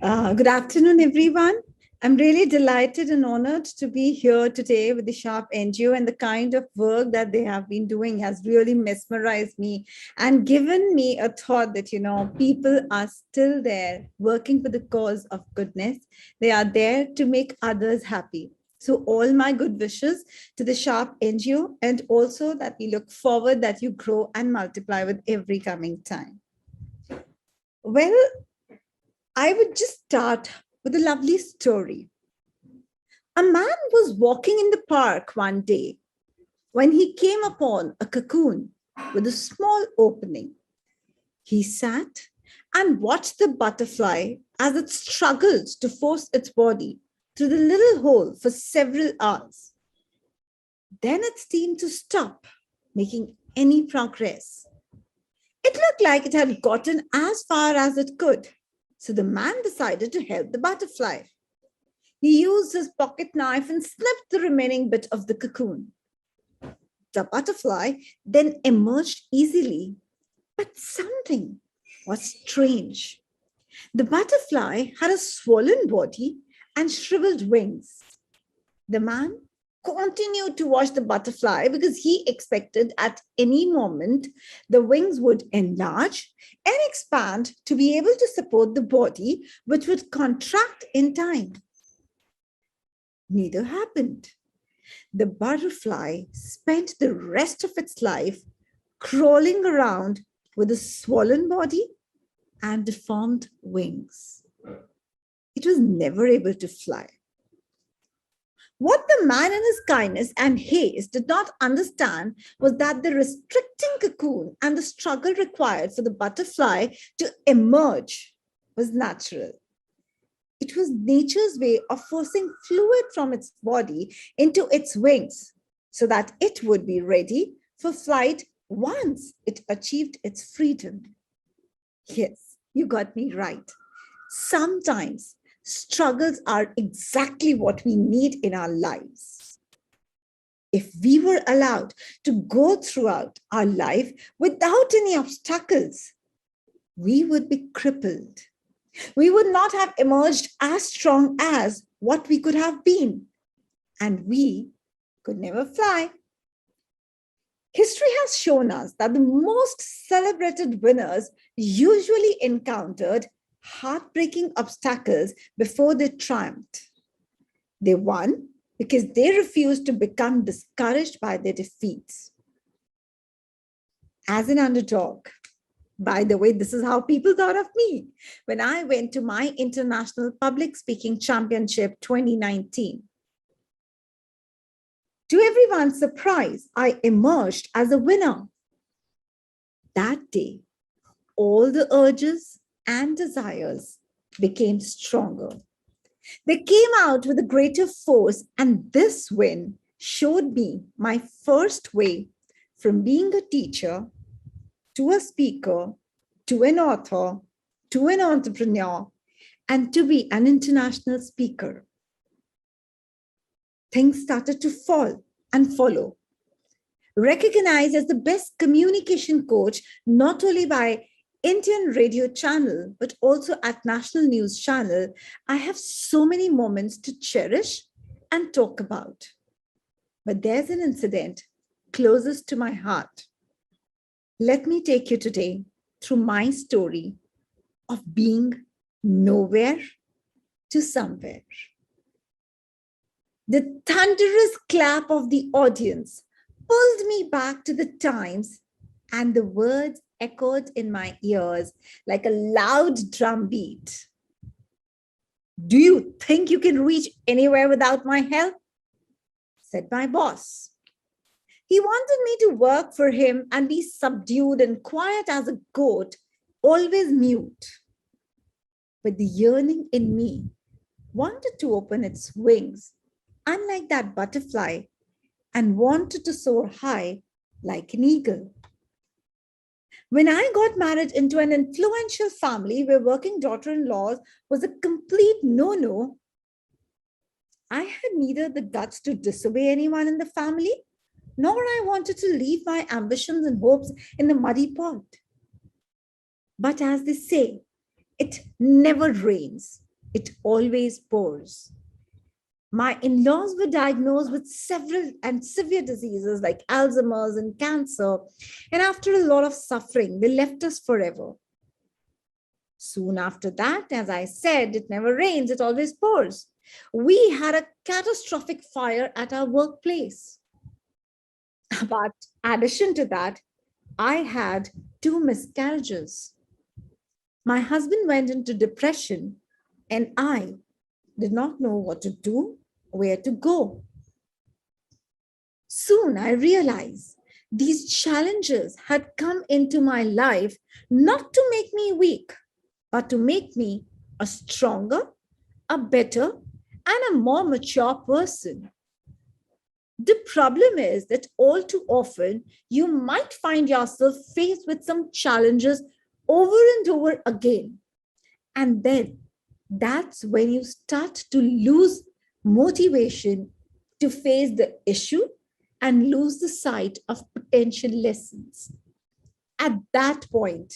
Good afternoon, everyone. I'm really delighted and honored to be here today with the Sharp NGO, and the kind of work that they have been doing has really mesmerized me and given me a thought that, people are still there working for the cause of goodness. They are there to make others happy. So all my good wishes to the Sharp NGO, and also that we look forward that you grow and multiply with every coming time. Well, I would just start with a lovely story. A man was walking in the park one day when he came upon a cocoon with a small opening. He sat and watched the butterfly as it struggled to force its body through the little hole for several hours. Then it seemed to stop making any progress. It looked like it had gotten as far as it could. So the man decided to help the butterfly. He used his pocket knife and snipped the remaining bit of the cocoon. The butterfly then emerged easily, but something was strange. The butterfly had a swollen body and shriveled wings. The man continued to watch the butterfly because he expected at any moment the wings would enlarge and expand to be able to support the body, which would contract in time. Neither happened. The butterfly spent the rest of its life crawling around with a swollen body and deformed wings. It was never able to fly. What the man in his kindness and haste did not understand was that the restricting cocoon and the struggle required for the butterfly to emerge was natural. It was nature's way of forcing fluid from its body into its wings so that it would be ready for flight once it achieved its freedom. Yes, you got me right. Sometimes struggles are exactly what we need in our lives. If we were allowed to go throughout our life without any obstacles, we would be crippled. We would not have emerged as strong as what we could have been, and we could never fly. History has shown us that the most celebrated winners usually encountered heartbreaking obstacles before they triumphed. They won because they refused to become discouraged by their defeats. As an underdog, by the way, this is how people thought of me when I went to my International Public Speaking Championship 2019. To everyone's surprise, I emerged as a winner. That day, all the urges and desires became stronger. They came out with a greater force, and this win showed me my first way from being a teacher to a speaker, to an author, to an entrepreneur, and to be an international speaker. Things started to fall and follow. Recognized as the best communication coach, not only by Indian radio channel, but also at national news channel, I have so many moments to cherish and talk about. But there's an incident closest to my heart. Let me take you today through my story of being nowhere to somewhere. The thunderous clap of the audience pulled me back to the times, and the words echoed in my ears like a loud drum beat. "Do you think you can reach anywhere without my help?" said my boss. He wanted me to work for him and be subdued and quiet as a goat, always mute. But the yearning in me wanted to open its wings, unlike that butterfly, and wanted to soar high like an eagle. When I got married into an influential family where working daughter-in-laws was a complete no-no, I had neither the guts to disobey anyone in the family, nor I wanted to leave my ambitions and hopes in the muddy pot. But as they say, it never rains it always pours. My in-laws were diagnosed with several and severe diseases like Alzheimer's and cancer. And after a lot of suffering, they left us forever. Soon after that, as I said, it never rains, it always pours. We had a catastrophic fire at our workplace. But in addition to that, I had 2 miscarriages. My husband went into depression, and I did not know what to do, where to go. Soon I realized these challenges had come into my life not to make me weak, but to make me a stronger, a better, and a more mature person. The problem is that all too often you might find yourself faced with some challenges over and over again. And then that's when you start to lose motivation to face the issue and lose the sight of potential lessons. At that point,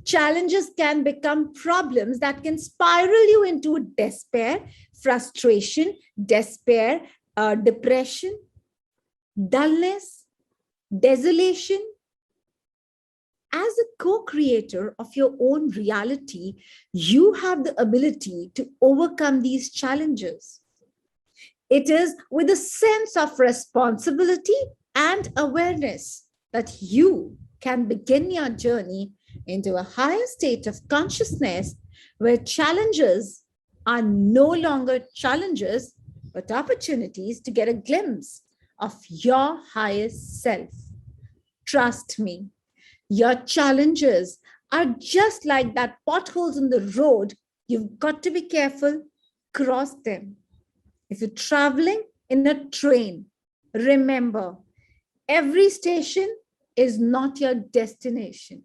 challenges can become problems that can spiral you into despair, frustration, depression, dullness, desolation. As a co-creator of your own reality, you have the ability to overcome these challenges. It is with a sense of responsibility and awareness that you can begin your journey into a higher state of consciousness where challenges are no longer challenges, but opportunities to get a glimpse of your highest self. Trust me, your challenges are just like that potholes in the road. You've got to be careful, cross them. If you're traveling in a train, remember, every station is not your destination.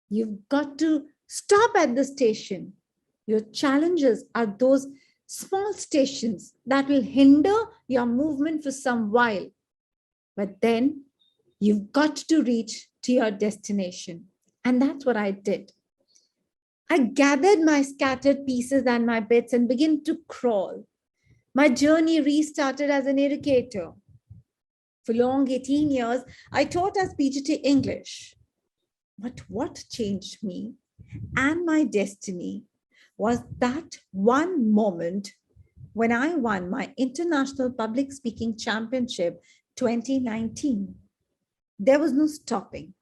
You've got to stop at the station. Your challenges are those small stations that will hinder your movement for some while. But then you've got to reach to your destination. And that's what I did. I gathered my scattered pieces and my bits and began to crawl. My journey restarted as an educator. For long 18 years, I taught as PGT English. But what changed me and my destiny was that one moment when I won my International Public Speaking Championship 2019. There was no stopping.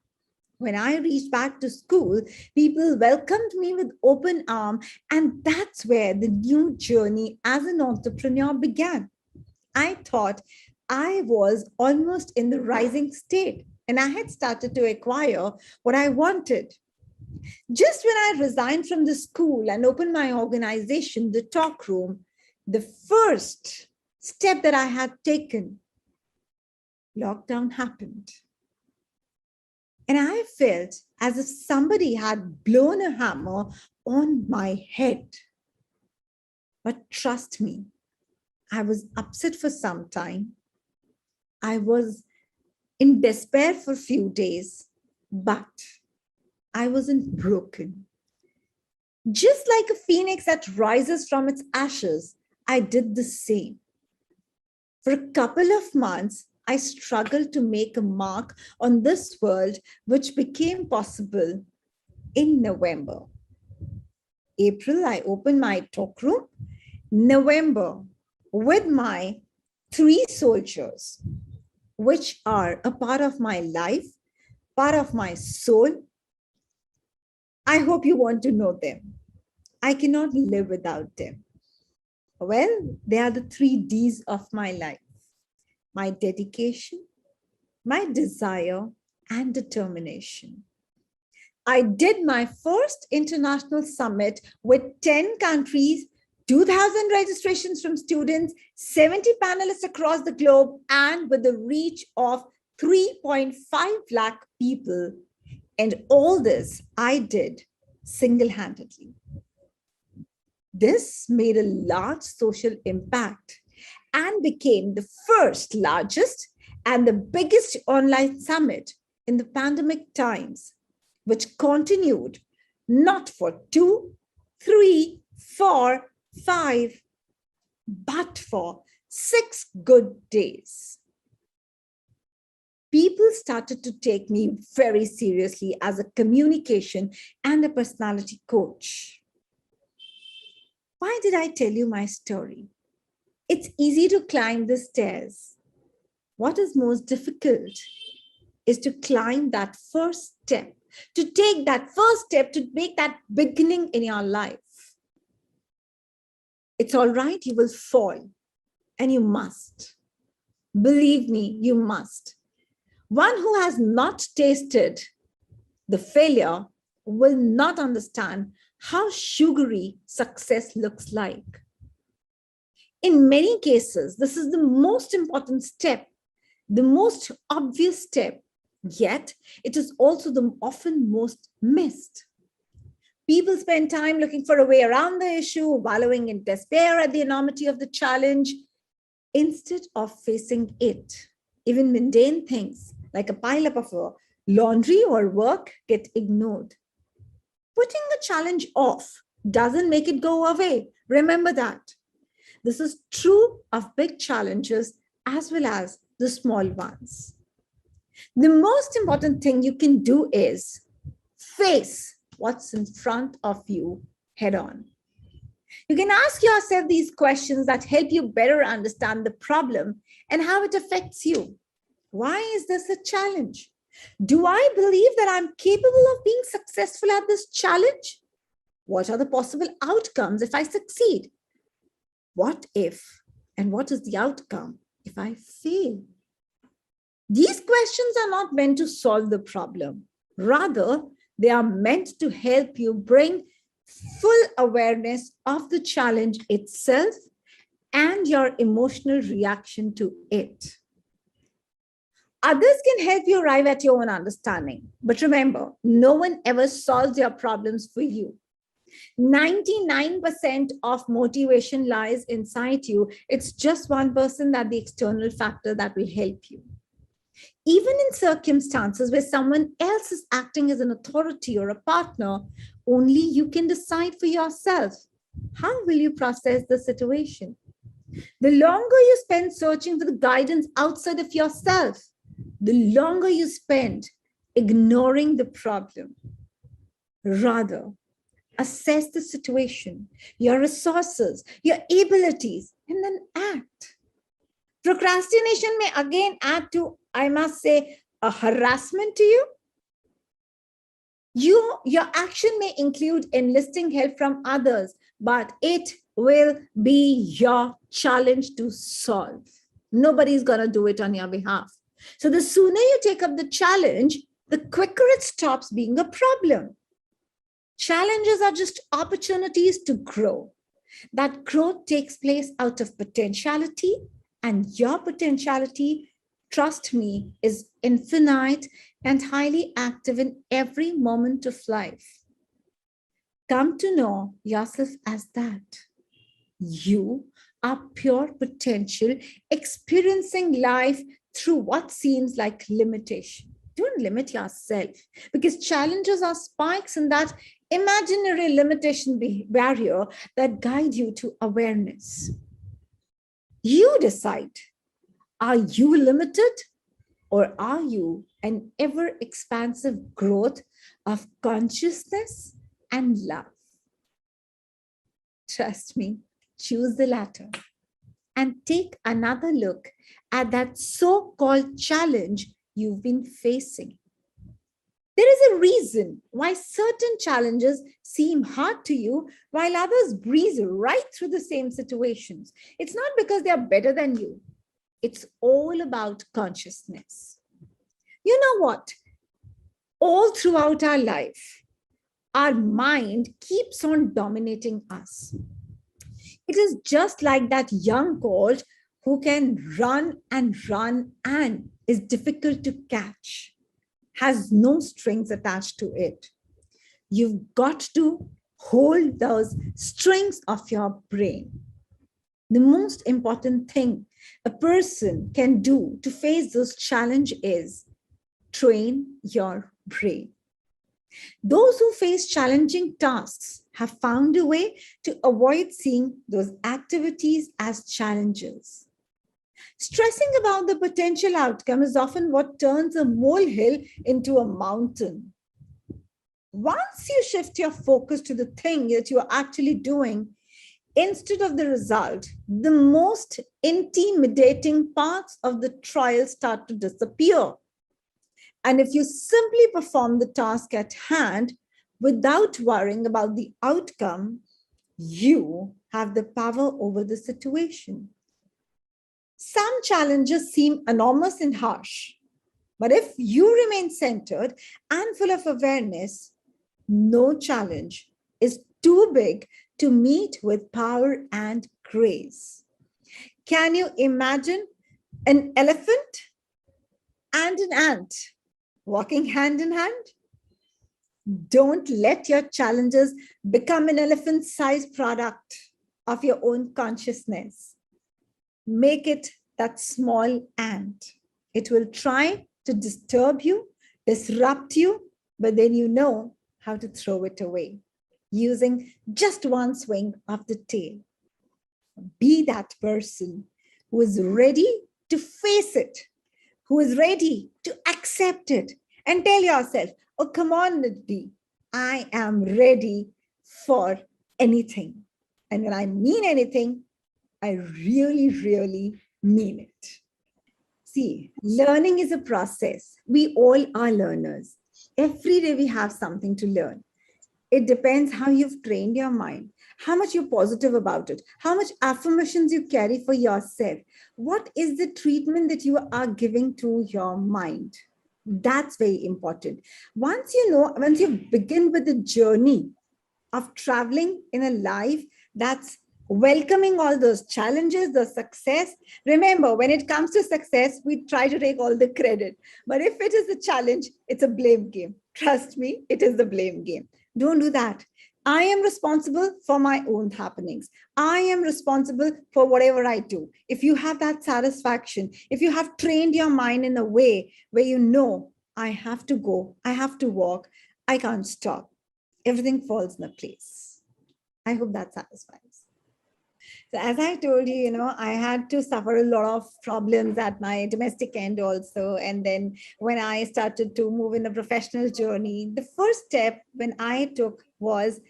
When I reached back to school, people welcomed me with open arms, and that's where the new journey as an entrepreneur began. I thought I was almost in the rising state, and I had started to acquire what I wanted. Just when I resigned from the school and opened my organization, the Talk Room, the first step that I had taken, lockdown happened. And I felt as if somebody had blown a hammer on my head. But trust me, I was upset for some time. I was in despair for a few days, but I wasn't broken. Just like a phoenix that rises from its ashes, I did the same. For a couple of months, I struggled to make a mark on this world, which became possible in November. April, I opened my Talk Room. November, with my 3 soldiers, which are a part of my life, part of my soul. I hope you want to know them. I cannot live without them. Well, they are the 3 Ds of my life: my dedication, my desire, and determination. I did my first international summit with 10 countries, 2,000 registrations from students, 70 panelists across the globe, and with a reach of 3.5 lakh people. And all this I did single-handedly. This made a large social impact and became the first largest and the biggest online summit in the pandemic times, which continued not for 2, 3, 4, 5, but for 6 good days. People started to take me very seriously as a communication and a personality coach. Why did I tell you my story? It's easy to climb the stairs. What is most difficult is to climb that first step, to take that first step, to make that beginning in your life. It's all right, you will fall, and you must. Believe me, you must. One who has not tasted the failure will not understand how sugary success looks like. In many cases, this is the most important step, the most obvious step, yet it is also the often most missed. People spend time looking for a way around the issue, wallowing in despair at the enormity of the challenge, instead of facing it. Even mundane things like a pileup of laundry or work get ignored. Putting the challenge off doesn't make it go away. Remember that. This is true of big challenges as well as the small ones. The most important thing you can do is face what's in front of you head on. You can ask yourself these questions that help you better understand the problem and how it affects you. Why is this a challenge? Do I believe that I'm capable of being successful at this challenge? What are the possible outcomes if I succeed? What if, and what is the outcome if I fail? These questions are not meant to solve the problem. Rather, they are meant to help you bring full awareness of the challenge itself and your emotional reaction to it. Others can help you arrive at your own understanding. But remember, no one ever solves your problems for you. 99% of motivation lies inside you. It's just 1% that the external factor that will help you. Even in circumstances where someone else is acting as an authority or a partner, only you can decide for yourself. How will you process the situation? The longer you spend searching for the guidance outside of yourself, the longer you spend ignoring the problem. Rather, assess the situation, your resources, your abilities, and then act. Procrastination may again add to, I must say, a harassment to you. Your action may include enlisting help from others, but it will be your challenge to solve. Nobody's going to do it on your behalf. So the sooner you take up the challenge, the quicker it stops being a problem. Challenges are just opportunities to grow. That growth takes place out of potentiality, and your potentiality, trust me, is infinite and highly active in every moment of life. Come to know yourself as that. You are pure potential, experiencing life through what seems like limitation. Don't limit yourself, because challenges are spikes in that imaginary limitation barrier that guide you to awareness. You decide, are you limited, or are you an ever expansive growth of consciousness and love? Trust me, choose the latter and take another look at that so-called challenge you've been facing. There is a reason why certain challenges seem hard to you while others breeze right through the same situations. It's not because they are better than you. It's all about consciousness. You know what? All throughout our life, our mind keeps on dominating us. It is just like that young colt who can run and is difficult to catch, has no strings attached to it. You've got to hold those strings of your brain. The most important thing a person can do to face this challenge is train your brain. Those who face challenging tasks have found a way to avoid seeing those activities as challenges. Stressing about the potential outcome is often what turns a molehill into a mountain. Once you shift your focus to the thing that you are actually doing, instead of the result, the most intimidating parts of the trial start to disappear. And if you simply perform the task at hand without worrying about the outcome, you have the power over the situation. Some challenges seem enormous and harsh, but if you remain centered and full of awareness, no challenge is too big to meet with power and grace. Can you imagine an elephant and an ant walking hand in hand? Don't let your challenges become an elephant-sized product of your own consciousness. Make it that small ant. It will try to disturb you, disrupt you, but then you know how to throw it away using just one swing of the tail. Be that person who is ready to face it, who is ready to accept it, and tell yourself, oh, come on, Nidhi, I am ready for anything. And when I mean anything, I really, really mean it. See, learning is a process. We all are learners. Every day we have something to learn. It depends how you've trained your mind, how much you're positive about it, how much affirmations you carry for yourself. What is the treatment that you are giving to your mind? That's very important. Once you begin with the journey of traveling in a life that's welcoming all those challenges, the success. Remember, when it comes to success, we try to take all the credit. But if it is a challenge, it's a blame game. Trust me, it is the blame game. Don't do that. I am responsible for my own happenings. I am responsible for whatever I do. If you have that satisfaction, if you have trained your mind in a way where you know, I have to go, I have to walk, I can't stop, everything falls in place. I hope that satisfies. So as I told you, I had to suffer a lot of problems at my domestic end also. And then when I started to move in the professional journey, the first step when I took was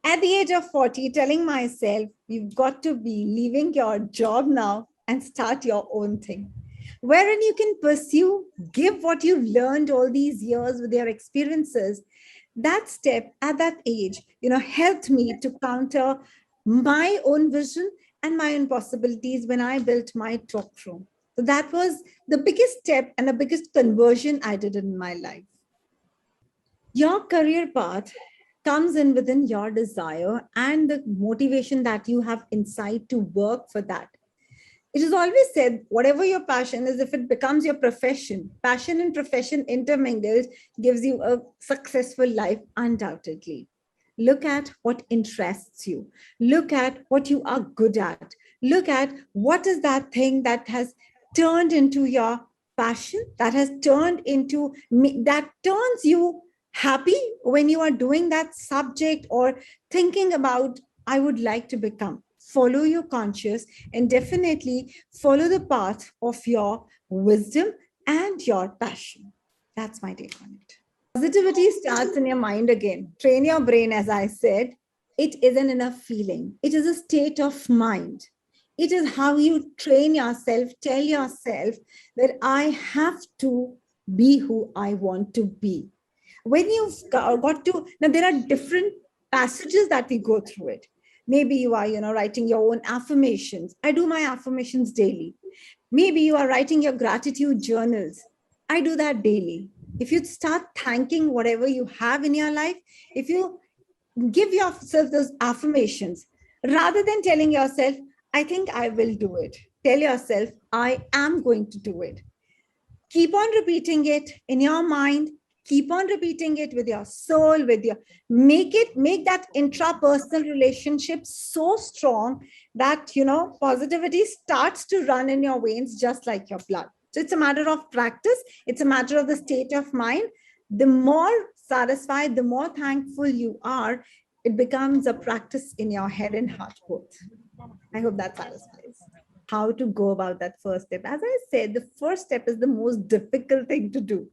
at the age of 40, telling myself, you've got to be leaving your job now and start your own thing, wherein you can pursue, give what you've learned all these years with your experiences. That step at that age, helped me to counter my own vision and my own possibilities when I built my talk room. So that was the biggest step and the biggest conversion I did in my life. Your career path comes in within your desire and the motivation that you have inside to work for that. It is always said, whatever your passion is, if it becomes your profession, passion and profession intermingled gives you a successful life, undoubtedly. Look at what interests you. Look at what you are good at. Look at what is that thing that has turned into your passion, that has turned into, that turns you happy when you are doing that subject or thinking about, I would like to become. Follow your conscience and definitely follow the path of your wisdom and your passion. That's my take on it. Positivity starts in your mind again. Train your brain, as I said. It isn't enough feeling. It is a state of mind. It is how you train yourself, tell yourself that I have to be who I want to be. When you've got to, now there are different passages that we go through it. Maybe you are, writing your own affirmations. I do my affirmations daily. Maybe you are writing your gratitude journals. I do that daily. If you start thanking whatever you have in your life, if you give yourself those affirmations, rather than telling yourself, I think I will do it, tell yourself, I am going to do it. Keep on repeating it in your mind. Keep on repeating it with your soul, make that intrapersonal relationship so strong that, positivity starts to run in your veins, just like your blood. So it's a matter of practice. It's a matter of the state of mind. The more satisfied, the more thankful you are, it becomes a practice in your head and heart both. I hope that satisfies. How to go about that first step. As I said, the first step is the most difficult thing to do.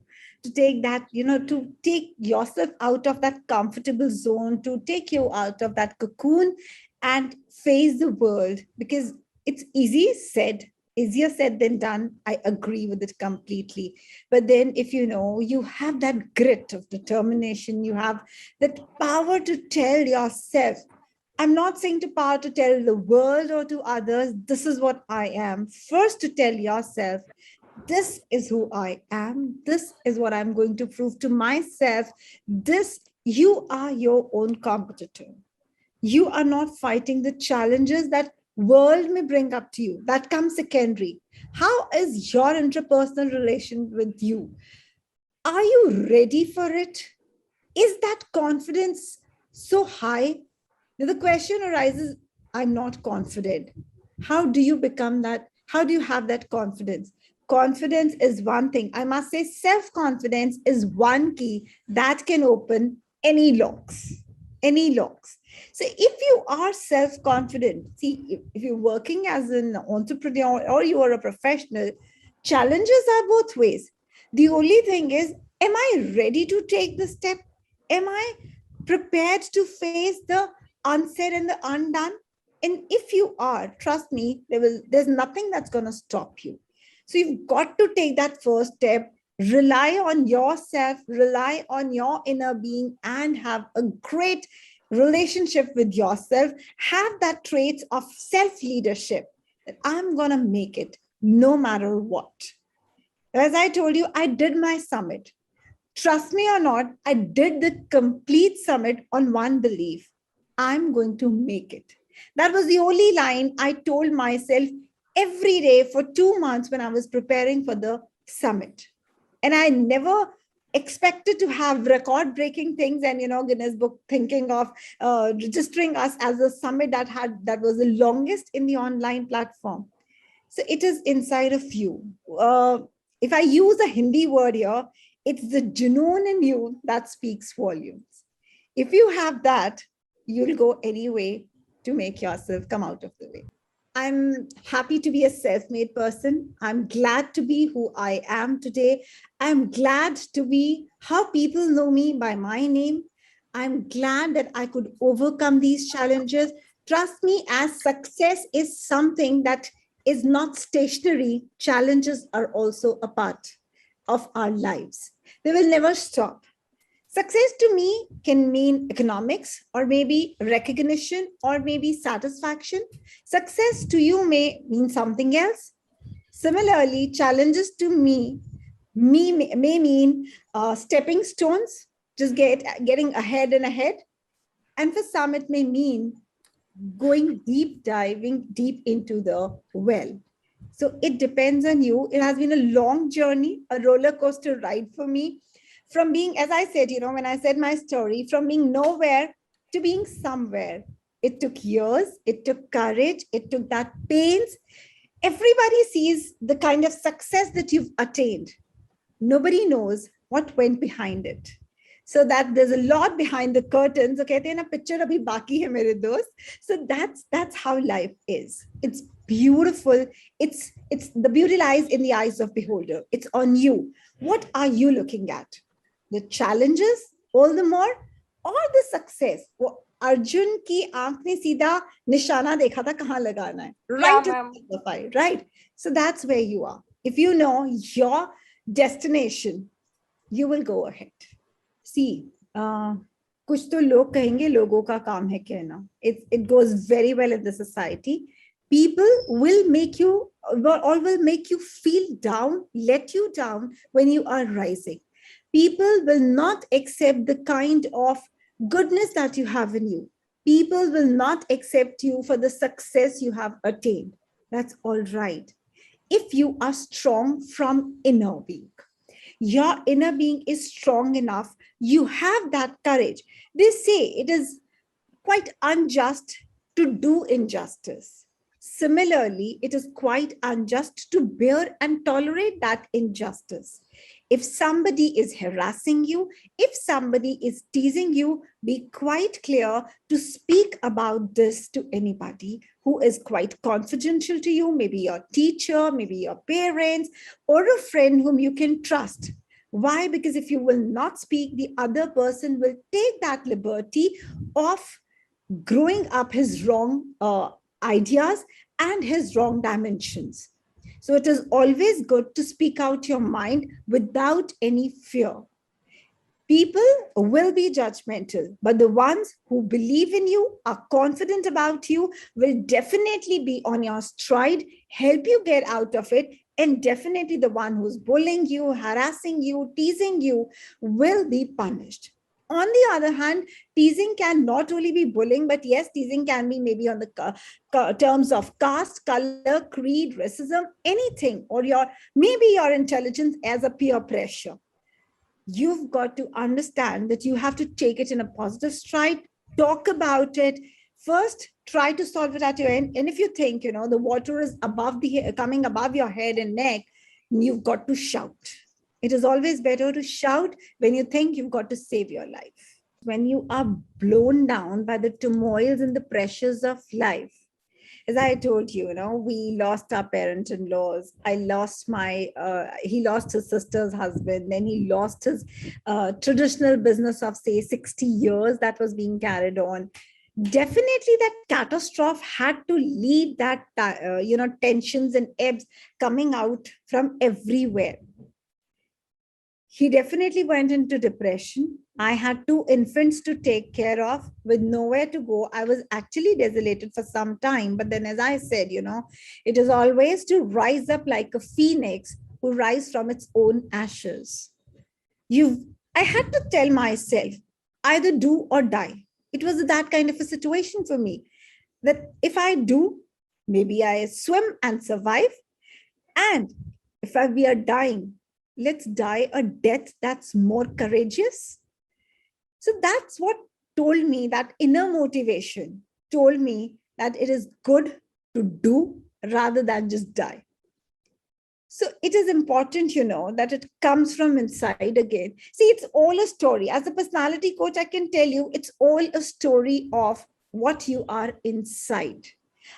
To take that, to take yourself out of that comfortable zone, to take you out of that cocoon and face the world, because it's easier said than done. I agree with it completely. But then if you have that grit of determination, you have that power to tell yourself, I'm not saying to power to tell the world or to others, this is what I am. First, to tell yourself, this is who I am. This is what I'm going to prove to myself. You are your own competitor. You are not fighting the challenges that world may bring up to you. That comes secondary. How is your interpersonal relation with you? Are you ready for it? Is that confidence so high? Now the question arises, I'm not confident. How do you become that? How do you have that confidence? Confidence is one thing. I must say, self-confidence is one key that can open any locks. Any locks. So if you are self-confident, see, if you're working as an entrepreneur or you are a professional, challenges are both ways. The only thing is, am I ready to take the step? Am I prepared to face the unsaid and the undone? And if you are, trust me, there's nothing that's going to stop you. So you've got to take that first step, rely on yourself, rely on your inner being, and have a great relationship with yourself. Have that traits of self-leadership, that I'm going to make it no matter what. As I told you, I did my summit. Trust me or not, I did the complete summit on one belief: I'm going to make it. That was the only line I told myself every day for 2 months when I was preparing for the summit. And I never expected to have record breaking things and, Guinness Book thinking of registering us as a summit that was the longest in the online platform. So it is inside of you. If I use a Hindi word here, it's the junoon in you that speaks volumes. If you have that, you'll go any way to make yourself come out of the way. I'm happy to be a self-made person. I'm glad to be who I am today. I'm glad to be how people know me by my name. I'm glad that I could overcome these challenges. Trust me, as success is something that is not stationary, challenges are also a part of our lives. They will never stop. Success to me can mean economics, or maybe recognition, or maybe satisfaction. Success to you may mean something else. Similarly, challenges to me may mean stepping stones, just getting ahead and ahead. And for some, it may mean diving deep into the well. So it depends on you. It has been a long journey, a roller coaster ride for me. From being, as I said, when I said my story, from being nowhere to being somewhere. It took years, it took courage, it took that pains. Everybody sees the kind of success that you've attained. Nobody knows what went behind it. So that there's a lot behind the curtains. So कहते हैं ना, picture abhi baki hai mere dost. So that's how life is. It's beautiful. It's the beauty lies in the eyes of beholder. It's on you. What are you looking at? The challenges all the more, or the success? वो अर्जुन की आंख ने सीधा निशाना देखा था कहाँ लगाना है. Right to the fight, right? So that's where you are. If you know your destination, you will go ahead. See, कुछ तो लोग कहेंगे लोगों का काम है कहना. It goes very well in the society. People will make you feel down, let you down when you are rising. People will not accept the kind of goodness that you have in you. People will not accept you for the success you have attained. That's all right. If you are strong from inner being, your inner being is strong enough, you have that courage. They say it is quite unjust to do injustice. Similarly, it is quite unjust to bear and tolerate that injustice. If somebody is harassing you, if somebody is teasing you, be quite clear to speak about this to anybody who is quite confidential to you, maybe your teacher, maybe your parents, or a friend whom you can trust. Why? Because if you will not speak, the other person will take that liberty of growing up his wrong ideas and his wrong dimensions. So it is always good to speak out your mind without any fear. People will be judgmental, but the ones who believe in you, are confident about you, will definitely be on your stride, help you get out of it. And definitely the one who's bullying you, harassing you, teasing you will be punished. On the other hand, teasing can not only be bullying, but yes, teasing can be maybe on the terms of caste, color, creed, racism, anything, or maybe your intelligence as a peer pressure. You've got to understand that you have to take it in a positive stride, talk about it. First, try to solve it at your end. And if you think, the water is coming above your head and neck, you've got to shout. It is always better to shout when you think you've got to save your life. When you are blown down by the turmoils and the pressures of life, as I told you, we lost our parent-in-laws. He lost his sister's husband. Then he lost his traditional business of, say, 60 years that was being carried on. Definitely that catastrophe had to lead that, tensions and ebbs coming out from everywhere. He definitely went into depression. I had 2 infants to take care of with nowhere to go. I was actually desolated for some time. But then, as I said, it is always to rise up like a phoenix who rise from its own ashes. I had to tell myself, either do or die. It was that kind of a situation for me, that if I do, maybe I swim and survive. And if we are dying, let's die a death that's more courageous. So that's what told me, that inner motivation told me that it is good to do rather than just die. So it is important, that it comes from inside again. See, it's all a story. As a personality coach, I can tell you it's all a story of what you are inside,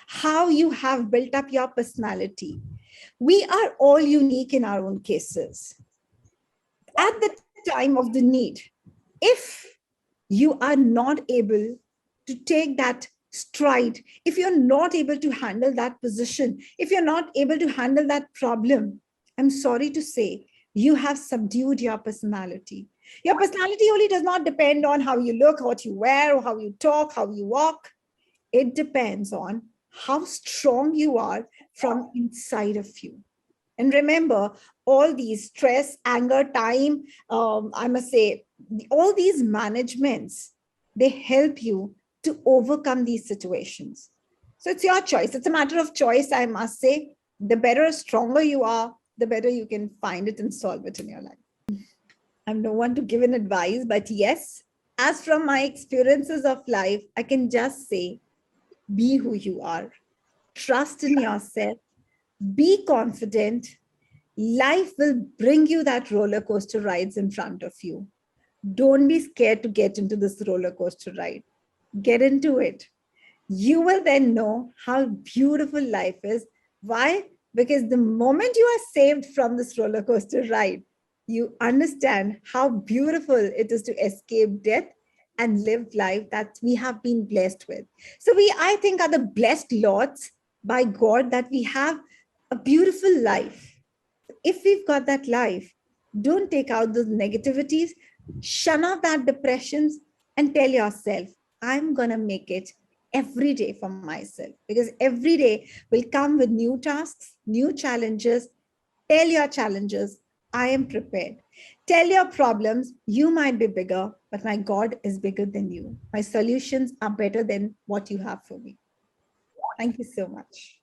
how you have built up your personality. We are all unique in our own cases. At the time of the need, if you are not able to take that stride, if you're not able to handle that position, if you're not able to handle that problem, I'm sorry to say, you have subdued your personality. Your personality only does not depend on how you look, what you wear, how you talk, how you walk. It depends on how strong you are from inside of you. And remember, all these stress, anger, time, I must say, all these managements, they help you to overcome these situations. So it's your choice. It's a matter of choice, I must say. The better, stronger you are, the better you can find it and solve it in your life. I'm no one to give an advice, but yes, as from my experiences of life, I can just say, be who you are. Trust in yourself. Be confident. Life will bring you that roller coaster rides in front of you. Don't be scared to get into this roller coaster ride. Get into it. You will then know how beautiful life is. Why? Because the moment you are saved from this roller coaster ride, you understand how beautiful it is to escape death and live life that we have been blessed with. So I think, are the blessed lots by God that we have a beautiful life. If we've got that life, don't take out those negativities, shun off that depressions, and tell yourself, I'm going to make it every day for myself, because every day will come with new tasks, new challenges. Tell your challenges, I am prepared. Tell your problems, you might be bigger, but my God is bigger than you. My solutions are better than what you have for me. Thank you so much.